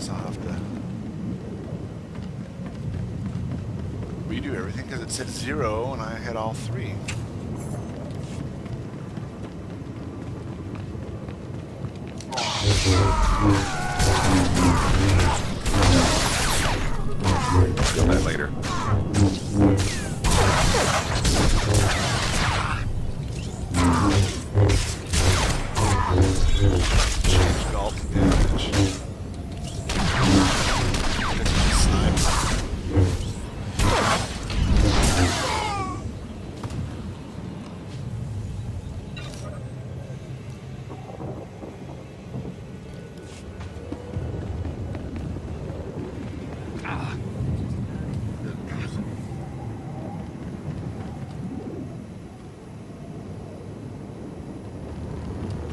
guess I'll have to redo everything because it said 0 and I had all 3. Feel that later. Change golf damage. Sniper.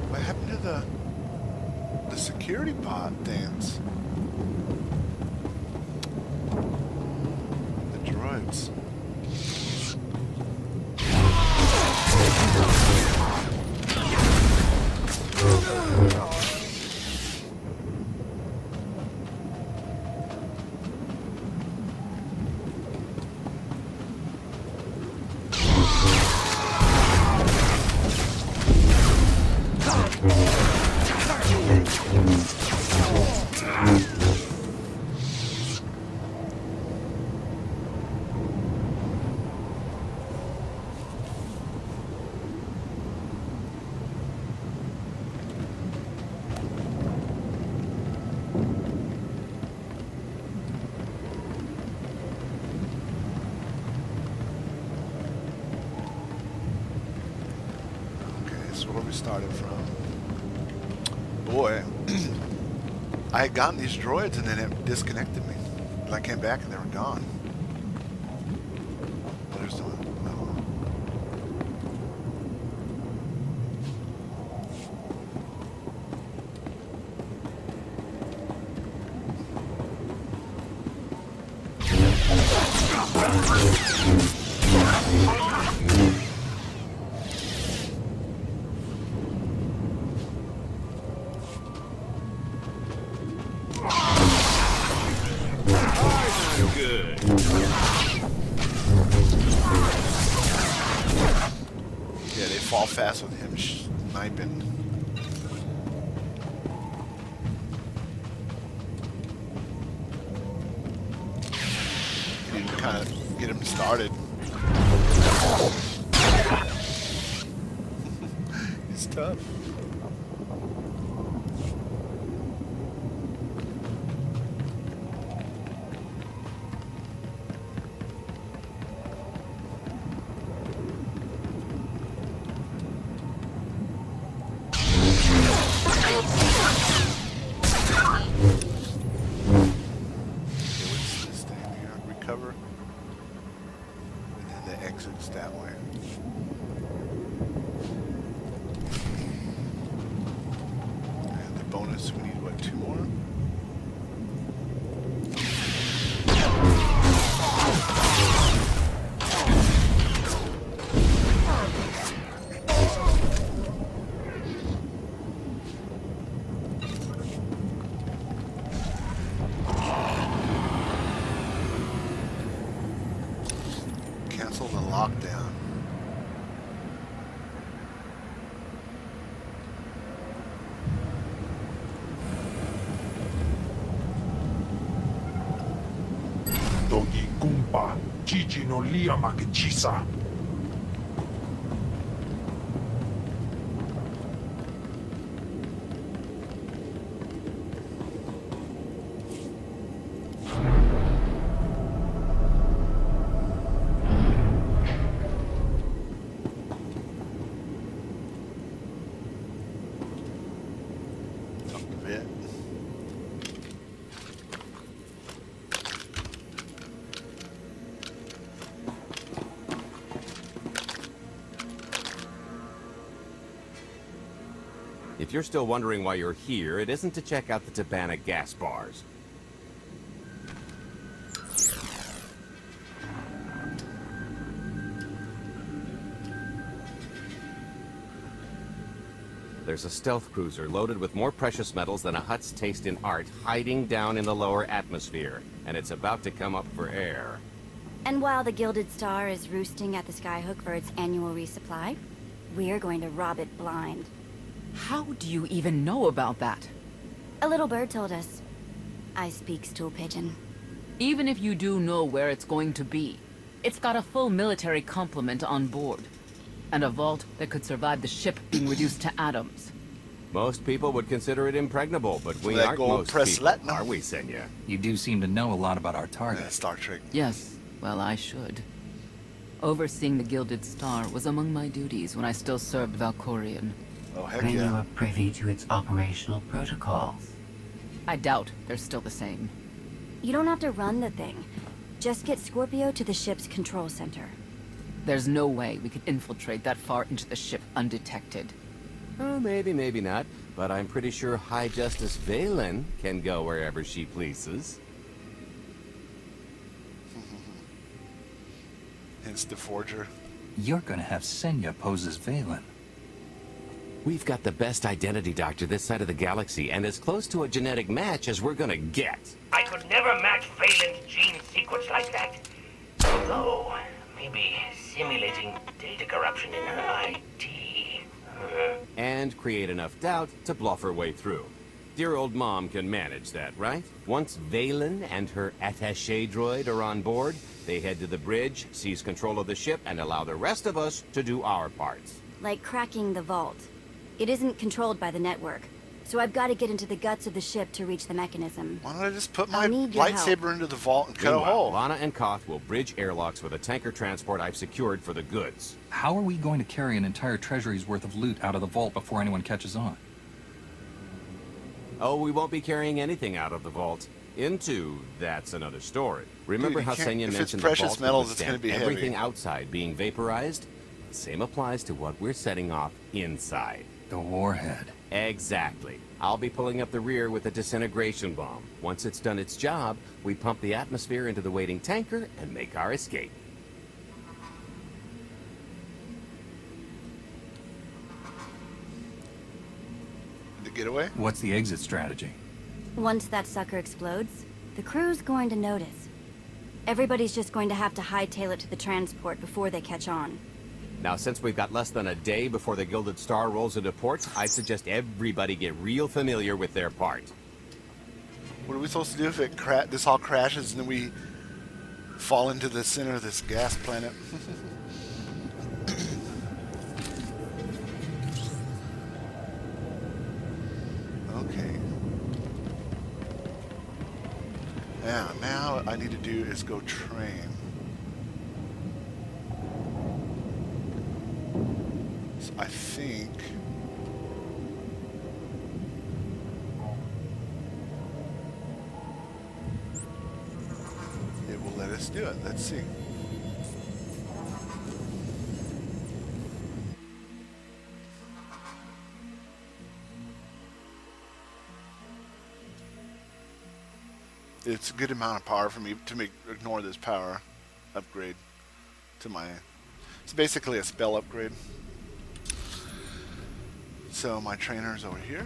What happened to the security pod things? The droids. Where we started from. Boy, I had gotten these droids and then it disconnected me. And I came back and they were gone. There's the Good. yeah, they fall fast with him sniping. You need to kind of get him started. He's tough. Recover, and then the exits that way. And the bonus, we need what, 2 more? Cancel the lockdown. Dogi Gumpa, Gigi no Lia Makachisa. If you're still wondering why you're here, it isn't to check out the Tabana gas bars. There's a stealth cruiser loaded with more precious metals than a Hutt's taste in art hiding down in the lower atmosphere, and it's about to come up for air. And while the Gilded Star is roosting at the Skyhook for its annual resupply, we're going to rob it blind. How do you even know about that? A little bird told us. I speak stool pigeon. Even if you do know where it's going to be, it's got a full military complement on board. And a vault that could survive the ship being reduced to atoms. Most people would consider it impregnable, but we That aren't gold most press people, Latinum. are we, Senya? You do seem to know a lot about our Yeah, target. Star Trek. Yes, well, I should. Overseeing the Gilded Star was among my duties when I still served Valkorion. Oh, heck Then you yeah. are privy to its operational protocols. I doubt they're still the same. You don't have to run the thing. Just get Scorpio to the ship's control center. There's no way we could infiltrate that far into the ship undetected. Oh, maybe, maybe not. But I'm pretty sure High Justice Valen can go wherever she pleases. Hence the Forger. You're gonna have Senya pose as Valen. We've got the best identity doctor this side of the galaxy, and as close to a genetic match as we're gonna get. I could never match Phelan's gene sequence like that. Although, maybe simulating data corruption in her IT. And create enough doubt to bluff her way through. Dear old mom can manage that, right? Once Valen and her attaché droid are on board, they head to the bridge, seize control of the ship, and allow the rest of us to do our parts. Like cracking the vault. It isn't controlled by the network, so I've got to get into the guts of the ship to reach the mechanism. Why don't I just put my I need your lightsaber into the vault and cut a Meanwhile, hole? Lana and Koth will bridge airlocks with a tanker transport I've secured for the goods. How are we going to carry an entire treasury's worth of loot out of the vault before anyone catches on? Oh, we won't be carrying anything out of the vault. That's another story. Remember Dude, you how can't- Senya if it's mentioned precious the vault could metals, it's gonna withstand be heavy. everything outside being vaporized? The same applies to what we're setting off inside. The warhead. Exactly. I'll be pulling up the rear with a disintegration bomb. Once it's done its job, we pump the atmosphere into the waiting tanker and make our escape. The getaway? What's the exit strategy? Once that sucker explodes, the crew's going to notice. Everybody's just going to have to hightail it to the transport before they catch on. Now, since we've got less than a day before the Gilded Star rolls into port, I suggest everybody get real familiar with their part. What are we supposed to do if this all crashes and then we fall into the center of this gas planet? Okay. Now what I need to do is go train. So I think it will let us do it. Let's see. It's a good amount of power for me to ignore this power upgrade to my... It's basically a spell upgrade. So my trainer's over here.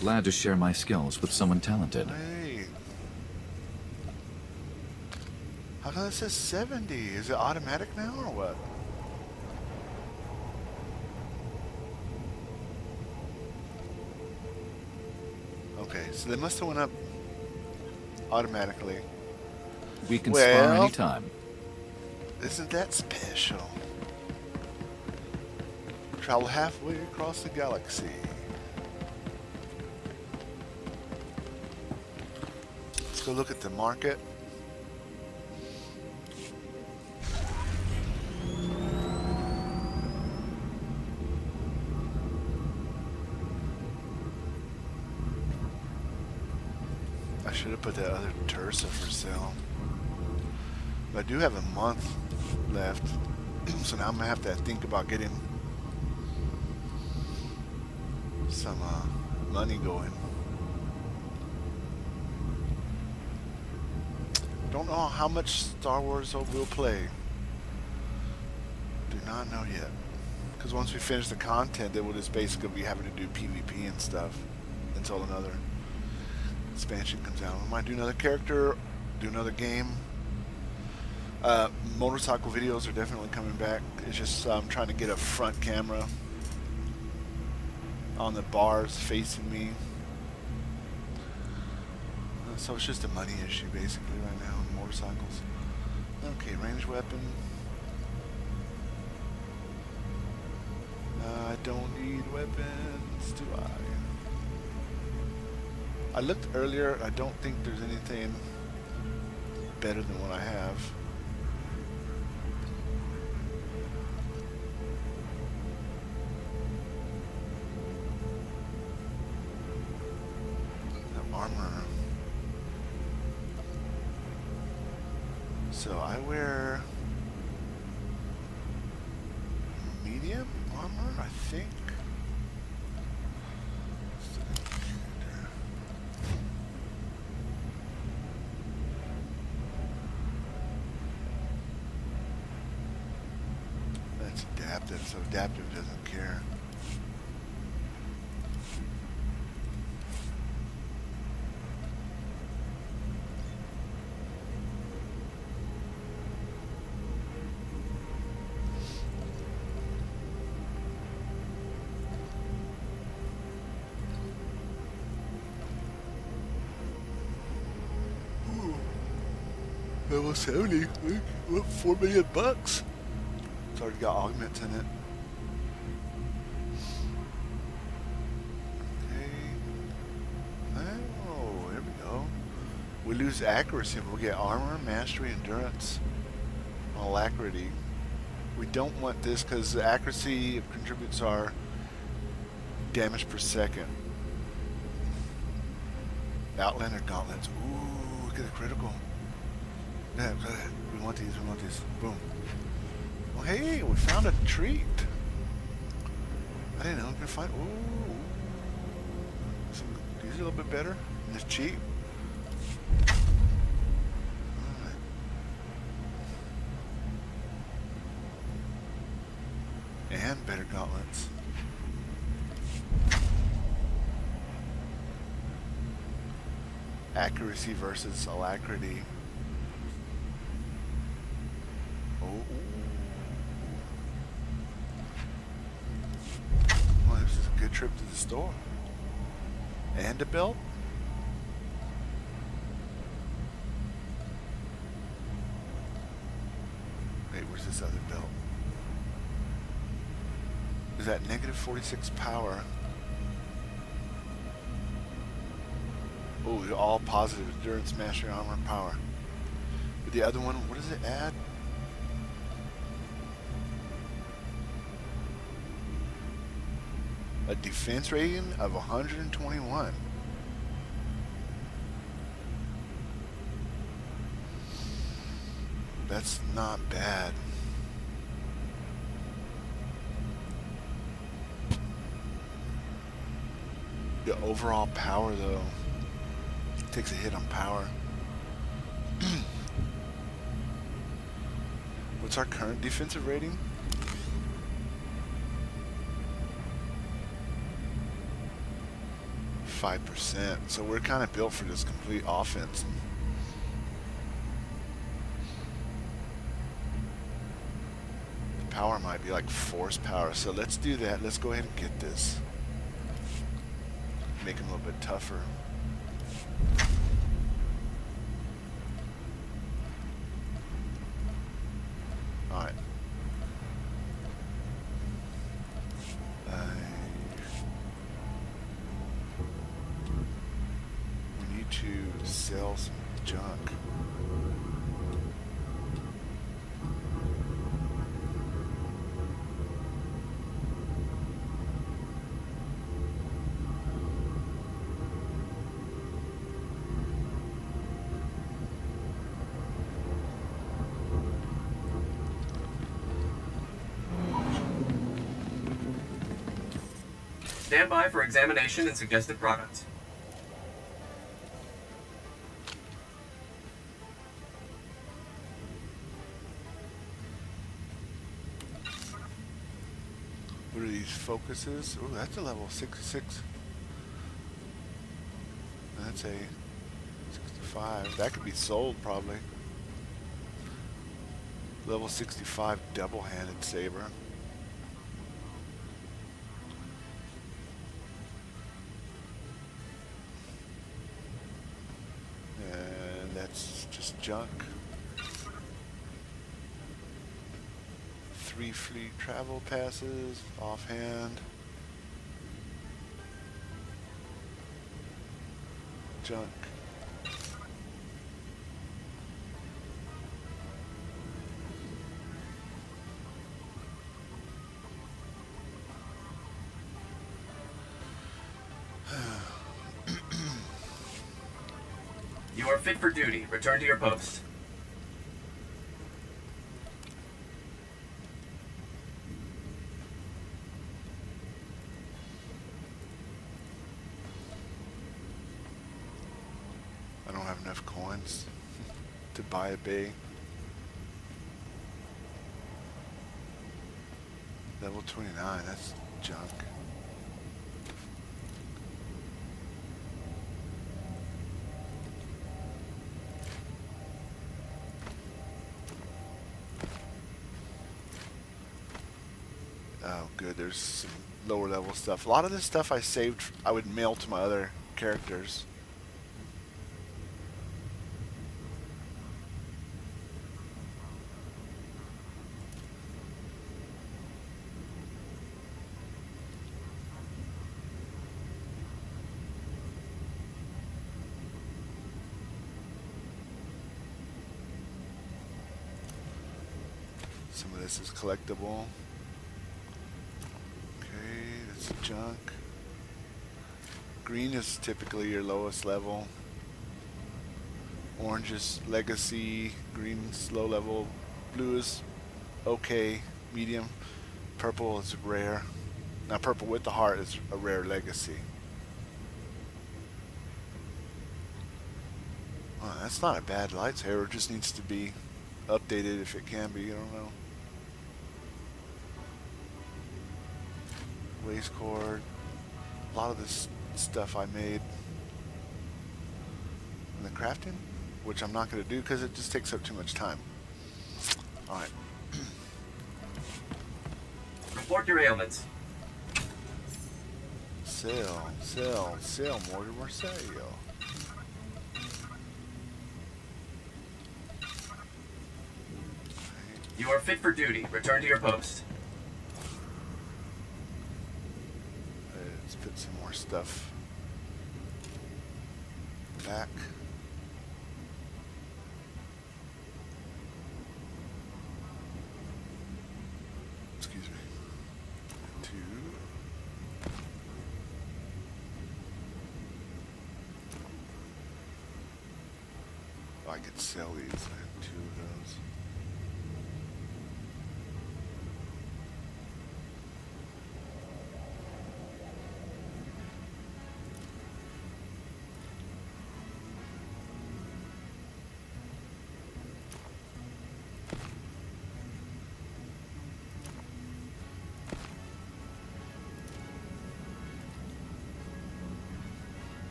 Glad to share my skills with someone talented. Hey. How come it says 70? Is it automatic now or what? Okay, so they must have went up automatically. We can spar Well- anytime. Isn't that special? Travel halfway across the galaxy. Let's go look at the market. I should have put that other Tursa for sale. But I do have a month left, so now I'm gonna have to think about getting some money going. Don't know how much Star Wars we'll play. Do not know yet. Because once we finish the content, then we'll just basically be having to do PvP and stuff until another expansion comes out. We might do another character, do another game. Motorcycle videos are definitely coming back. It's just I'm trying to get a front camera on the bars facing me. So it's just a money issue basically right now on motorcycles. Okay, ranged weapon. I don't need weapons, do I? I looked earlier. I don't think there's anything better than what I have. The armor. So I wear medium armor, I think. That's adaptive, so adaptive doesn't care. Level 70, what, $4 million bucks? It's already got augments in it. Okay. Oh, there we go. We lose accuracy, but we get armor, mastery, endurance, alacrity. We don't want this because the accuracy contributes our damage per second. Outlander gauntlets. Ooh, look at the critical. Yeah, we want these, we want these. Boom. Well, hey, we found a treat. I didn't know we could find. Ooh. These are a little bit better. And it's cheap. Alright. And better gauntlets. Accuracy versus alacrity. Well, this is a good trip to the store. And a belt? Wait, where's this other belt? Is that negative 46 power? Oh, they're all positive. Endurance, mastery, armor, and power. But the other one, what does it add? A defense rating of 121. That's not bad. The overall power, though, takes a hit on power. What's our current defensive rating? 5%. So we're kind of built for this complete offense. The power might be like force power. So let's do that. Let's go ahead and get this. Make him a little bit tougher. Alright. We need to sell some junk. Stand by for examination and suggested products. What are these focuses? Oh, that's a level 66. That's a 65. That could be sold probably. Level 65 double-handed saber. And that's just junk. 3 free travel passes, offhand. Junk. You are fit for duty. Return to your post. I don't have enough coins to buy a bay. Level 29, that's junk. Oh, good. There's some lower level stuff. A lot of this stuff I saved, I would mail to my other characters. Some of this is collectible. It's junk. Green is typically your lowest level. Orange is legacy. Green is low level. Blue is okay, medium. Purple is rare. Now purple with the heart is a rare legacy. Oh, that's not a bad lightsaber. It just needs to be updated if it can be. I don't know. Waist cord. A lot of this stuff I made in the crafting, which I'm not going to do because it just takes up too much time. Alright. Report your ailments. Sell, Mortimer, sell. You are fit for duty. Return to your post. Let's put some more stuff back. Excuse me. 2. Oh, I could sell these. I have 2 of those.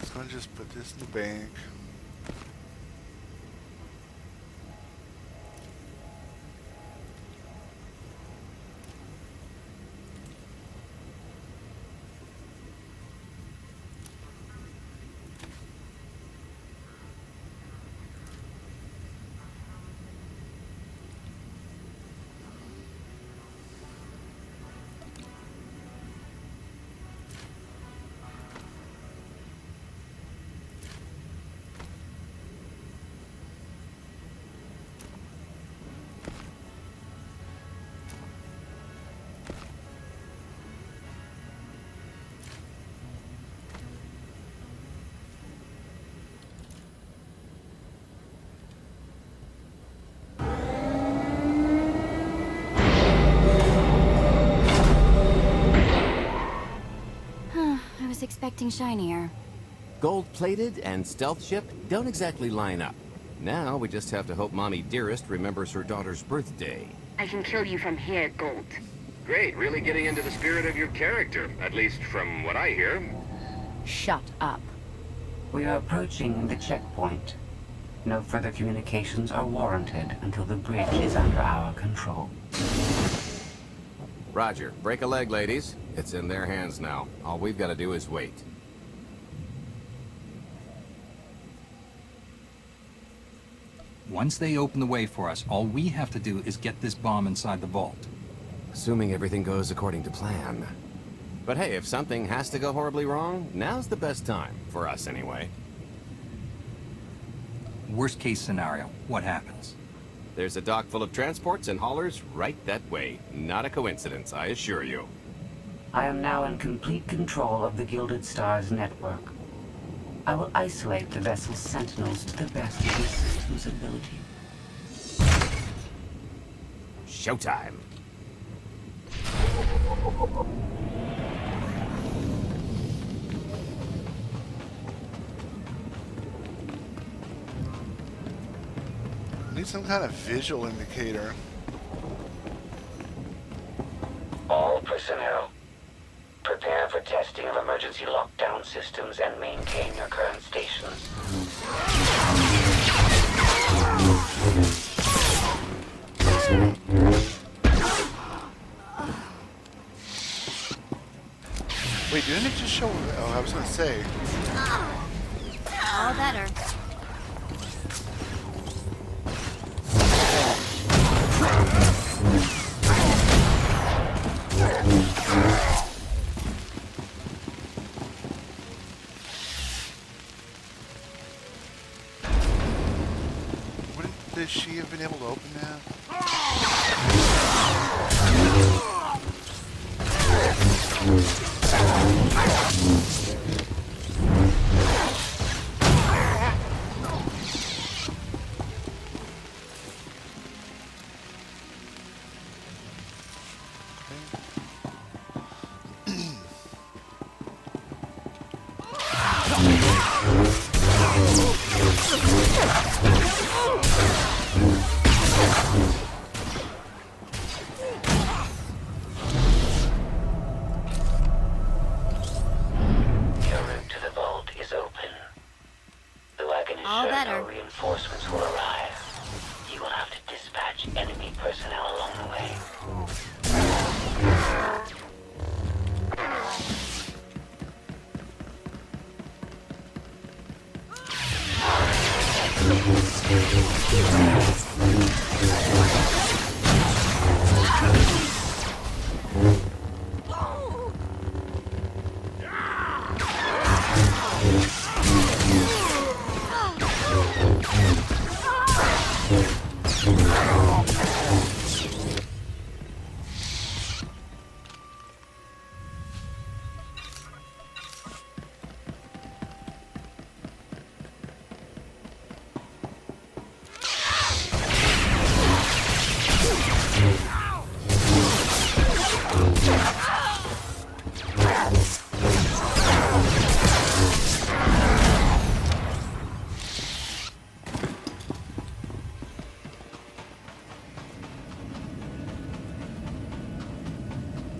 I'm gonna just put this in the bank. expecting shinier. Gold-plated and stealth ship don't exactly line up. Now we just have to hope Mommy Dearest remembers her daughter's birthday. I can kill you from here, Gold. Great, really getting into the spirit of your character, at least from what I hear. Shut up. We are approaching the checkpoint. No further communications are warranted until the bridge is under our control. Roger. Break a leg, ladies. It's in their hands now. All we've got to do is wait. Once they open the way for us, all we have to do is get this bomb inside the vault. Assuming everything goes according to plan. But hey, if something has to go horribly wrong, now's the best time. For us, anyway. Worst case scenario, what happens? There's a dock full of transports and haulers right that way. Not a coincidence, I assure you. I am now in complete control of the Gilded Stars network. I will isolate the vessel's sentinels to the best of the system's ability. Showtime. Need some kind of visual indicator. All personnel, prepare for testing of emergency lockdown systems and maintain your current stations. Wait, didn't it just show? Oh, I was gonna say. All better. Would she have been able to open that? All better. Reinforcements will arrive. You will have to dispatch enemy personnel along the way.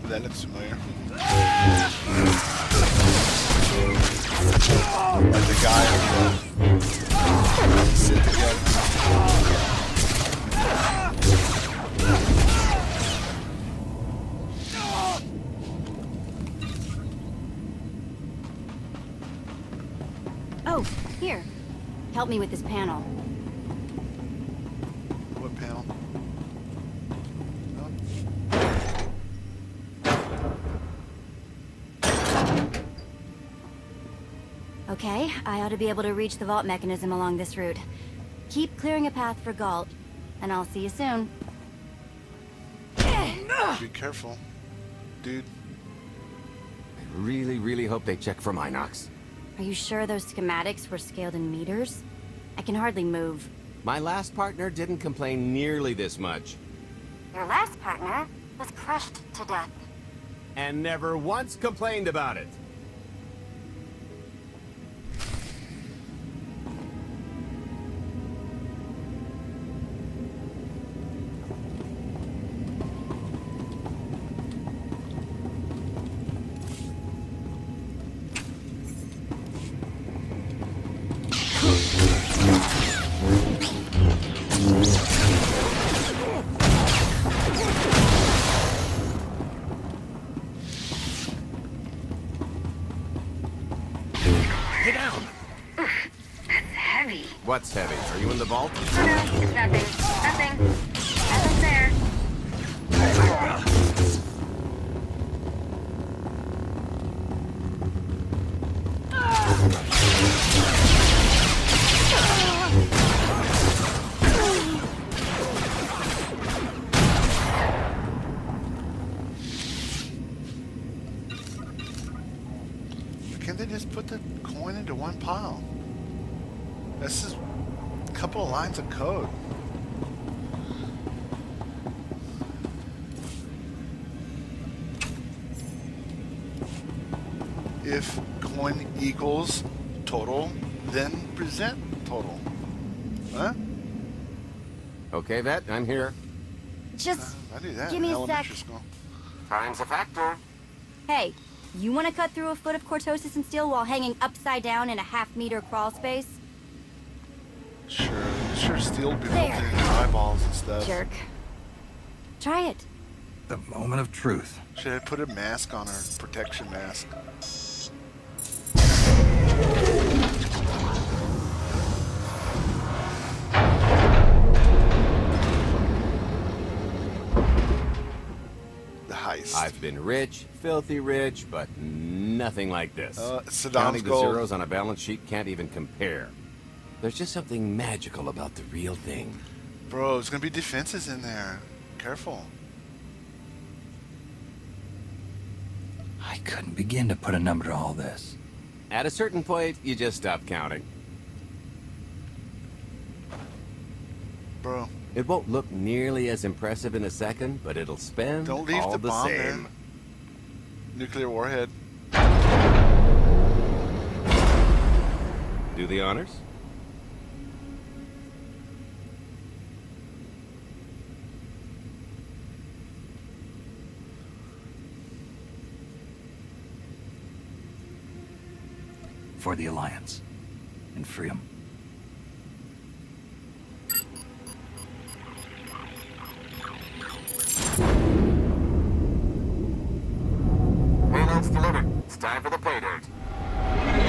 That looks familiar. Like the guy who sit together. Oh, here. Help me with this panel. What panel? Okay, I ought to be able to reach the vault mechanism along this route. Keep clearing a path for Galt, and I'll see you soon. Be careful, dude. I really hope they check for Minox. Are you sure those schematics were scaled in meters? I can hardly move. My last partner didn't complain nearly this much. Your last partner was crushed to death. And never once complained about it. Get down! That's heavy. What's heavy? Are you in the vault? No, it's nothing. Nothing. Nothing there. Can't they just put the coin into one pile? This is a couple of lines of code. If coin equals total, then present total. Huh? Okay, Vet, I'm here. Just I do that give in me a elementary sec. school. Time's a factor. Hey, you want to cut through a foot of cortosis and steel while hanging upside down in a half-meter crawl space? Sure, steel be There. melting in your eyeballs and stuff. Jerk. Try it. The moment of truth. Should I put a mask on her, protection mask? The heist. I've been rich, filthy rich, but nothing like this. Saddam's Counting the gold. zeros on a balance sheet can't even compare. There's just something magical about the real thing. Bro, there's gonna be defenses in there. Careful. I couldn't begin to put a number to all this. At a certain point, you just stop counting. Bro, It won't look nearly as impressive in a second, but it'll spend don't leave all the the bomb there. same. Nuclear warhead. Do the honors? For the Alliance. And freedom. Payload's delivered. It's time for the pay date.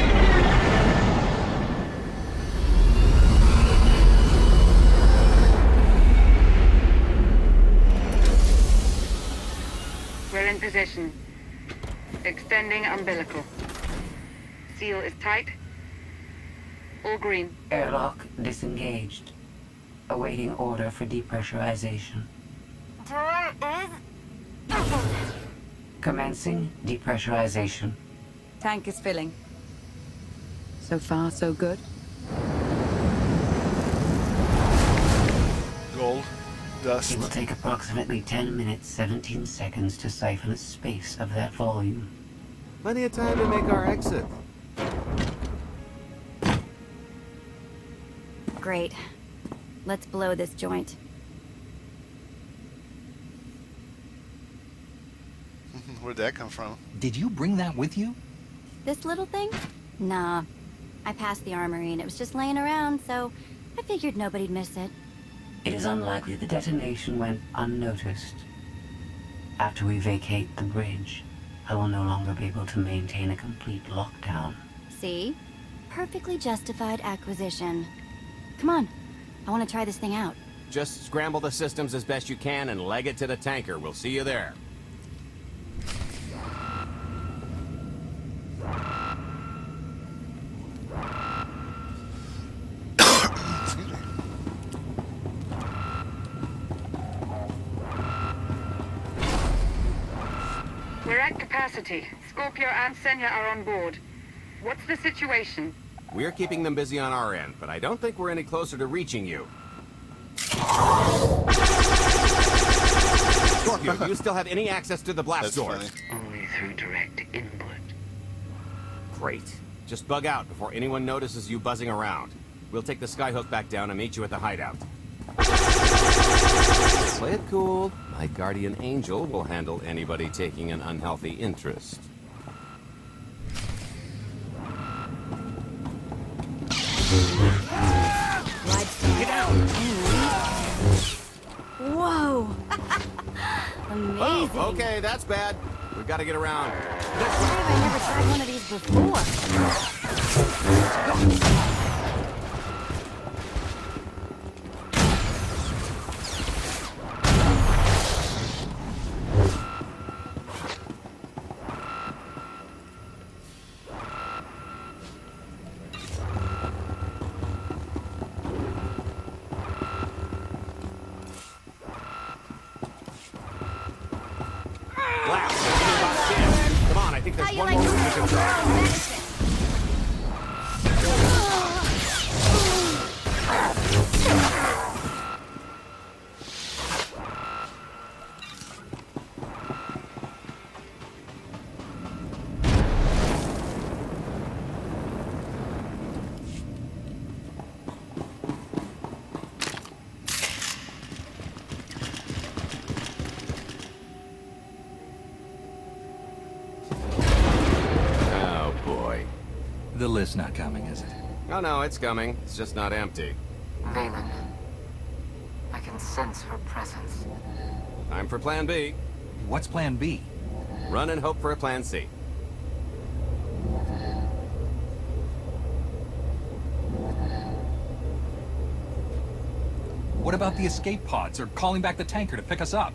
We're in position. Extending umbilical. Seal is tight. All green. Airlock disengaged. Awaiting order for depressurization. Door is open. Commencing depressurization. Tank is filling. So far, so good. Gold. Dust. It will take approximately 10 minutes, 17 seconds to siphon a space of that volume. Plenty of time to make our exit. Great. Let's blow this joint. Where'd that come from? Did you bring that with you? This little thing? Nah. I passed the armory and it was just laying around, so I figured nobody'd miss it. It is unlikely the detonation went unnoticed. After we vacate the bridge, I will no longer be able to maintain a complete lockdown. See? Perfectly justified acquisition. Come on. I want to try this thing out. Just scramble the systems as best you can and leg it to the tanker. We'll see you there. Excuse me. We're at capacity. Scorpio and Senya are on board. What's the situation? We're keeping them busy on our end, but I don't think we're any closer to reaching you. Scorpio, do you still have any access to the blast That's doors? funny. Only through direct input. Great. Just bug out before anyone notices you buzzing around. We'll take the skyhook back down and meet you at the hideout. Play it cool. My guardian angel will handle anybody taking an unhealthy interest. Get down! Whoa! Amazing. Oh, okay, that's bad. We gotta get around. I never tried one of these before. Come on, I think there's one more room to control. The list's not coming, is it? Oh no, it's coming. It's just not empty. Valen. I can sense her presence. Time for plan B. What's plan B? Run and hope for a plan C. What about the escape pods or calling back the tanker to pick us up?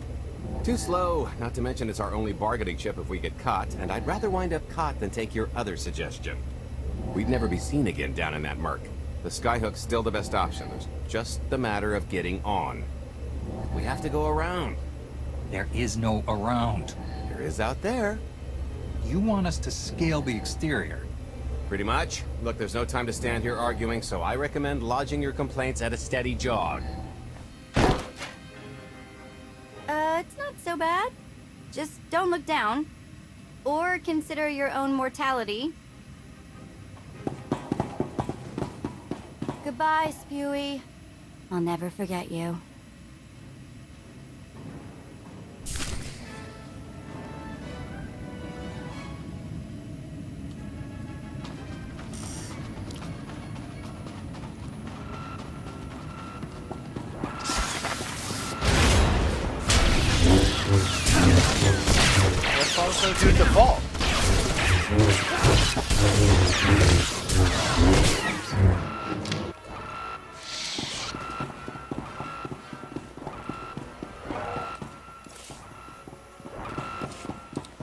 Too slow. Not to mention it's our only bargaining chip if we get caught, and I'd rather wind up caught than take your other suggestion. We'd never be seen again down in that murk. The skyhook's still the best option. There's just the matter of getting on. We have to go around. There is no around. There is out there. You want us to scale the exterior? Pretty much. Look, there's no time to stand here arguing, so I recommend lodging your complaints at a steady jog. It's not so bad. Just don't look down. Or consider your own mortality. Goodbye, Spewy. I'll never forget you. Let's also do default.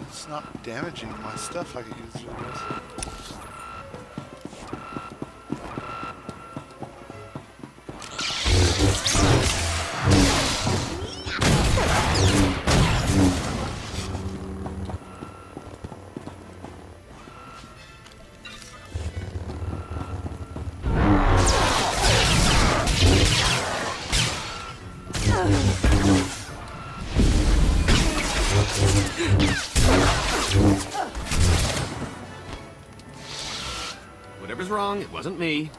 It's not damaging my stuff like it usually does. Whatever's wrong, it wasn't me.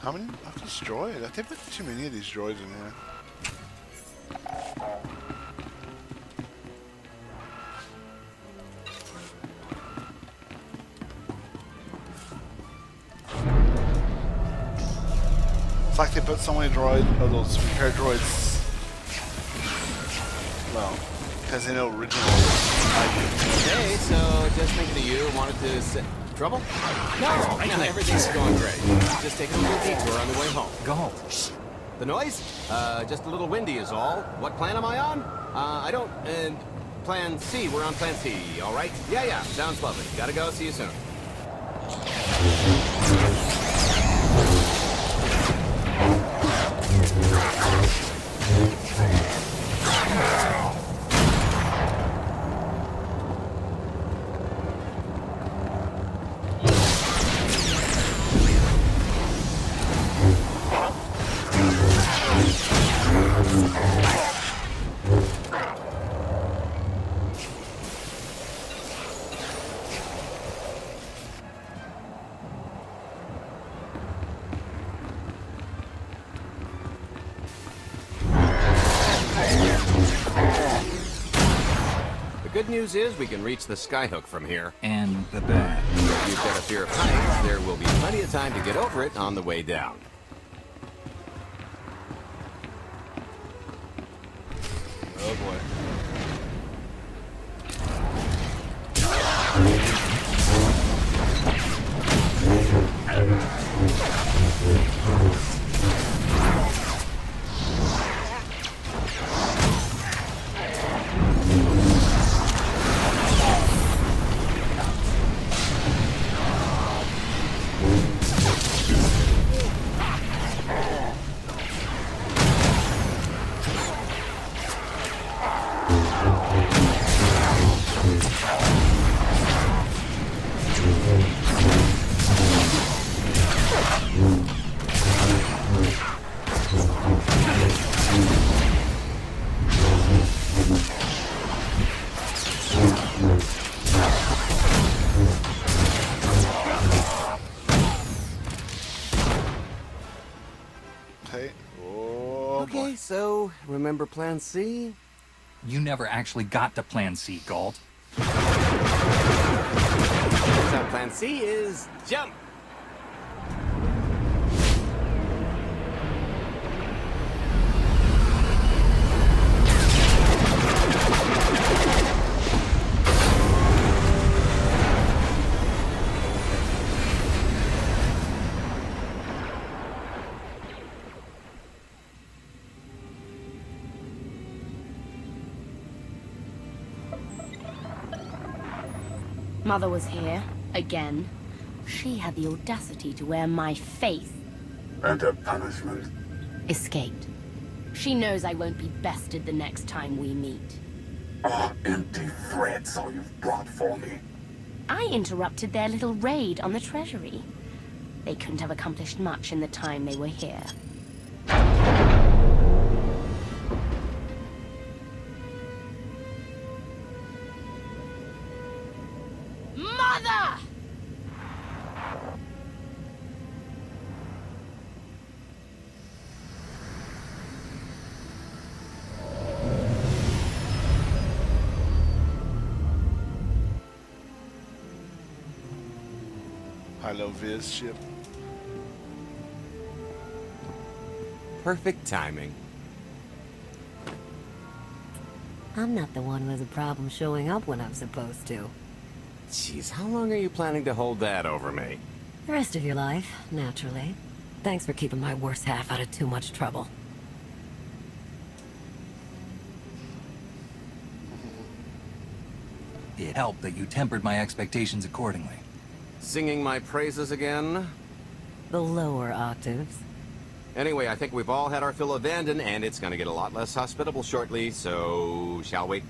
How many? I've destroyed. I think there's too many of these droids in here. It's like they put so many those repair droids. Well, because they know original. Okay, so just thinking of you, wanted to sit. Trouble? No, everything's going great. Just taking a little detour on the way home. Go. The noise? Just a little windy is all. What plan am I on? I don't... Plan C. We're on Plan C, all right? Yeah. Sounds lovely. Gotta go. See you soon. Good news is we can reach the skyhook from here. And the bad. If you've got a fear of heights, there will be plenty of time to get over it on the way down. Oh boy. Okay, so remember Plan C? You never actually got to Plan C, Galt. So Plan C is jump. Mother was here, again. She had the audacity to wear my face. And her punishment? Escaped. She knows I won't be bested the next time we meet. Empty threats all you've brought for me. I interrupted their little raid on the treasury. They couldn't have accomplished much in the time they were here. Mother! High-low Viz ship. Perfect timing. I'm not the one who has a problem showing up when I'm supposed to. Jeez, how long are you planning to hold that over me? The rest of your life, naturally. Thanks for keeping my worst half out of too much trouble. It helped that you tempered my expectations accordingly. Singing my praises again? The lower octaves. Anyway, I think we've all had our fill of Vanden, and it's gonna get a lot less hospitable shortly, so shall we?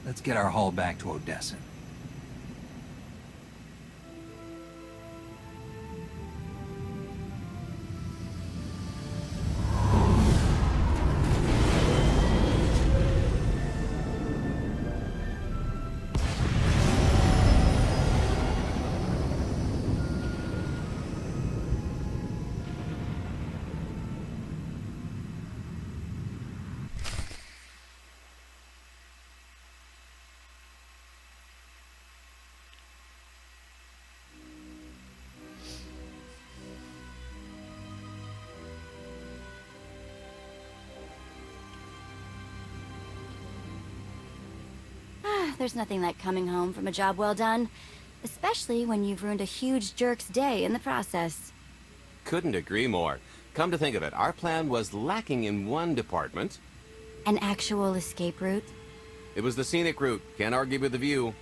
Let's get our haul back to Odessa. There's nothing like coming home from a job well done, especially when you've ruined a huge jerk's day in the process. Couldn't agree more. come to think of it, our plan was lacking in one department. An actual escape route? It was the scenic route. Can't argue with the view.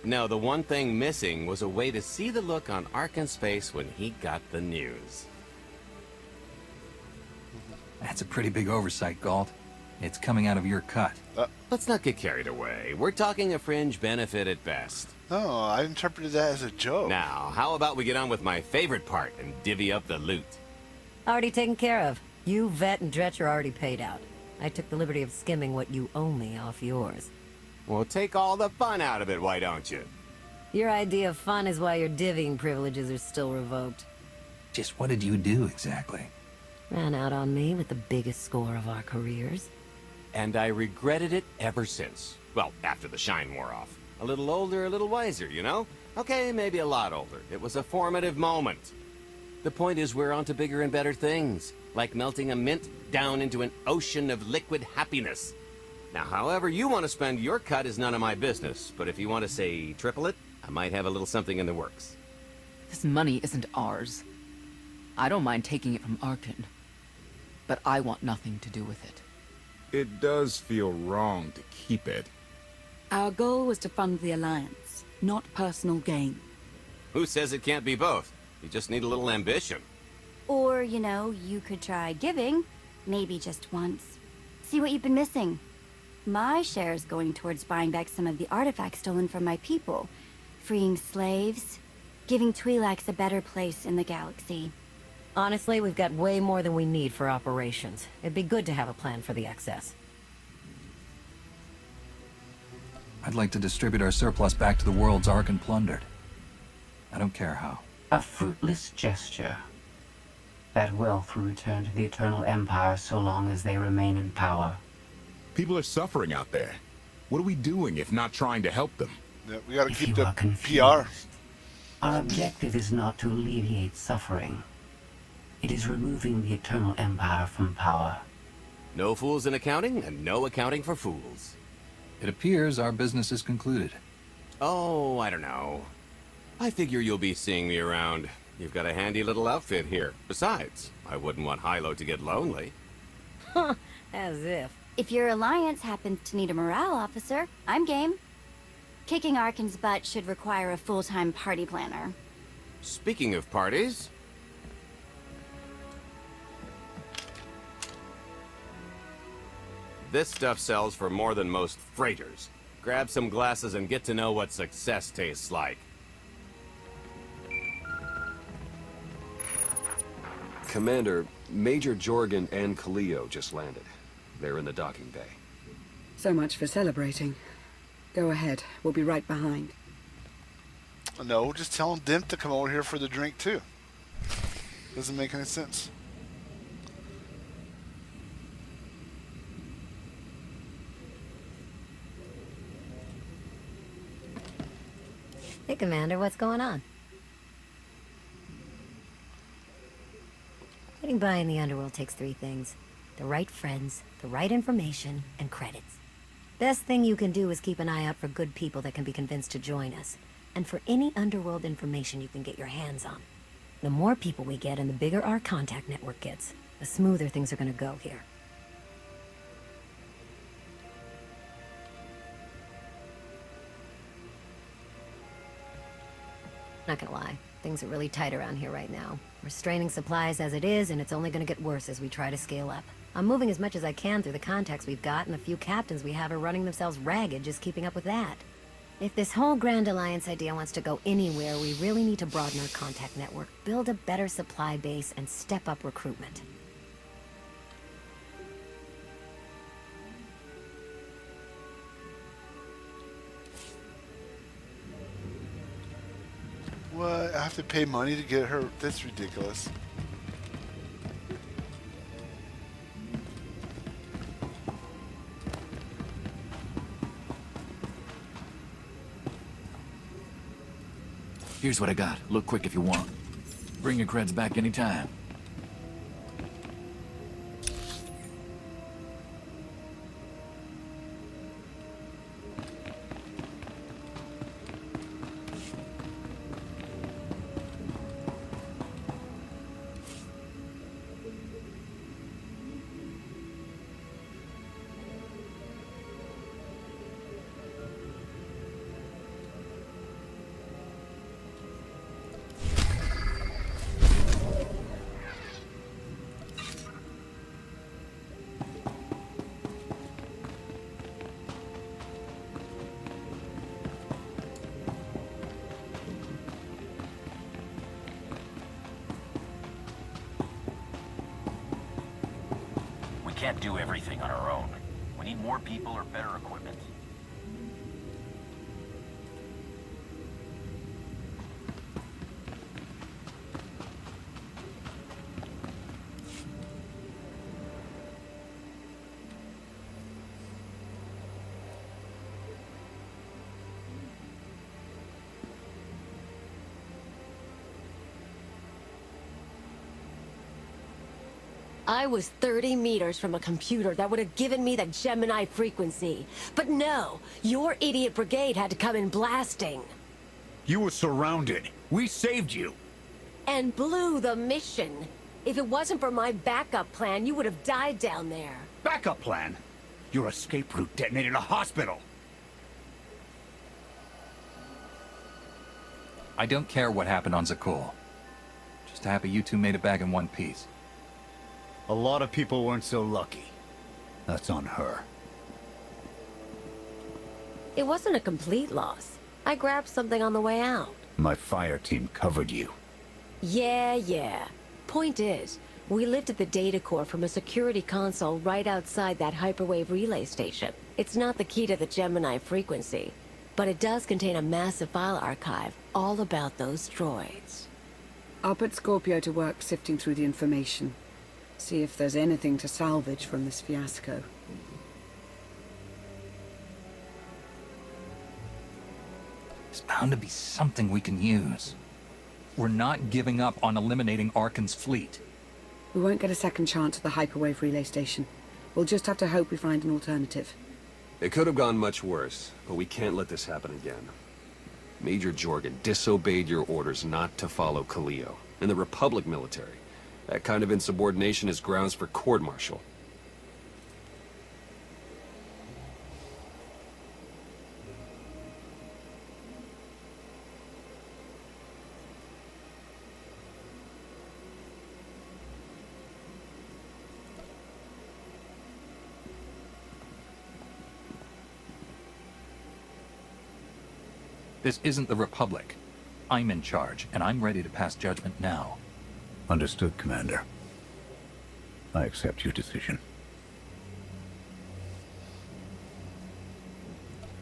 No, the one thing missing was a way to see the look on Arkin's face when he got the news. That's a pretty big oversight, Galt. It's coming out of your cut. Let's not get carried away. We're talking a fringe benefit at best. No, I interpreted that as a joke. Now, how about we get on with my favorite part and divvy up the loot? Already taken care of. You, Vet, and Dretch are already paid out. I took the liberty of skimming what you owe me off yours. Well, take all the fun out of it, why don't you? Your idea of fun is why your divvying privileges are still revoked. Just what did you do exactly? Ran out on me with the biggest score of our careers. And I regretted it ever since. Well, after the shine wore off. A little older, a little wiser, you know? Okay, maybe a lot older. It was a formative moment. The point is we're on to bigger and better things. Like melting a mint down into an ocean of liquid happiness. Now, however you want to spend your cut is none of my business. But if you want to, say, triple it, I might have a little something in the works. This money isn't ours. I don't mind taking it from Arkin. But I want nothing to do with it. It does feel wrong to keep it. Our goal was to fund the Alliance, not personal gain. Who says it can't be both? You just need a little ambition. Or, you know, you could try giving. Maybe just once. See what you've been missing. My share is going towards buying back some of the artifacts stolen from my people. Freeing slaves. Giving Twi'leks a better place in the galaxy. Honestly, we've got way more than we need for operations. It'd be good to have a plan for the excess. I'd like to distribute our surplus back to the worlds Arkin plundered. I don't care how. A fruitless gesture. That wealth will return to the Eternal Empire so long as they remain in power. People are suffering out there. What are we doing if not trying to help them? Yeah, we gotta If keep you the are confused, PR. Our objective is not to alleviate suffering. It is removing the Eternal Empire from power. No fools in accounting, and no accounting for fools. It appears our business is concluded. Oh, I don't know. I figure you'll be seeing me around. You've got a handy little outfit here. Besides, I wouldn't want Hilo to get lonely. Huh, as if. If your Alliance happens to need a morale officer, I'm game. Kicking Arkin's butt should require a full-time party planner. Speaking of parties... This stuff sells for more than most freighters. Grab some glasses and get to know what success tastes like. Commander, Major Jorgen and Kaleo just landed. They're in the docking bay. So much for celebrating. Go ahead. We'll be right behind. No, just tell them to come over here for the drink too. Doesn't make any sense. Hey, Commander, what's going on? Getting by in the underworld takes three things. The right friends, the right information, and credits. Best thing you can do is keep an eye out for good people that can be convinced to join us, and for any underworld information you can get your hands on. The more people we get and the bigger our contact network gets, the smoother things are gonna go here. Not gonna lie, things are really tight around here right now. We're straining supplies as it is, and it's only gonna get worse as we try to scale up. I'm moving as much as I can through the contacts we've got, and the few captains we have are running themselves ragged just keeping up with that. If this whole Grand Alliance idea wants to go anywhere, we really need to broaden our contact network, build a better supply base, and step up recruitment. What? I have to pay money to get her? That's ridiculous. Here's what I got. Look quick if you want. Bring your creds back anytime. can't do everything on our own. We need more people or better equipment. I was 30 meters from a computer that would have given me the Gemini frequency. But no, your idiot brigade had to come in blasting. You were surrounded. We saved you. And blew the mission. If it wasn't for my backup plan, you would have died down there. Backup plan? Your escape route detonated a hospital. I don't care what happened on Zakul. Just happy you two made it back in one piece. A lot of people weren't so lucky. That's on her. It wasn't a complete loss. I grabbed something on the way out. My fire team covered you. Yeah. Point is, we lifted the data core from a security console right outside that hyperwave relay station. It's not the key to the Gemini frequency, but it does contain a massive file archive all about those droids. I'll put Scorpio to work sifting through the information. See if there's anything to salvage from this fiasco. There's bound to be something we can use. We're not giving up on eliminating Arkan's fleet. We won't get a second chance at the hyperwave relay station. We'll just have to hope we find an alternative. It could have gone much worse, but we can't let this happen again. Major Jorgen disobeyed your orders not to follow Kaleo and the Republic military. That kind of insubordination is grounds for court-martial. This isn't the Republic. I'm in charge, and I'm ready to pass judgment now. Understood, Commander. I accept your decision.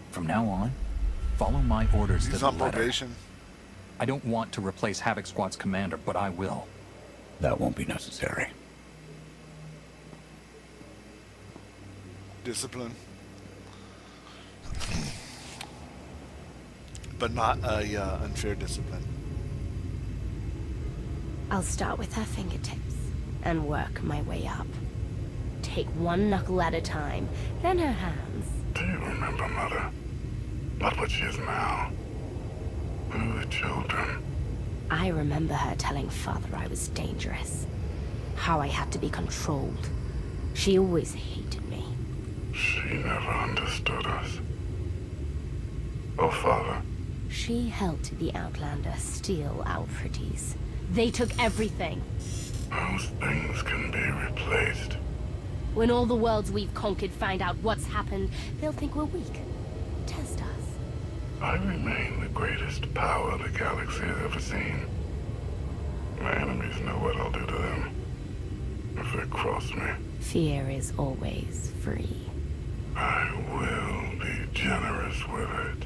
From now on, follow my orders to He's the on letter. probation. I don't want to replace Havoc Squad's commander, but I will. That won't be necessary. Discipline. But not a unfair discipline. I'll start with her fingertips and work my way up. Take one knuckle at a time, then her hands. Do you remember, Mother? Not what she is now. We were children. I remember her telling Father I was dangerous. How I had to be controlled. She always hated me. She never understood us. Oh, Father. She helped the Outlander steal our pretties. They took everything. Those things can be replaced. When all the worlds we've conquered find out what's happened, they'll think we're weak. Test us. I remain the greatest power the galaxy has ever seen. My enemies know what I'll do to them if they cross me. Fear is always free. I will be generous with it.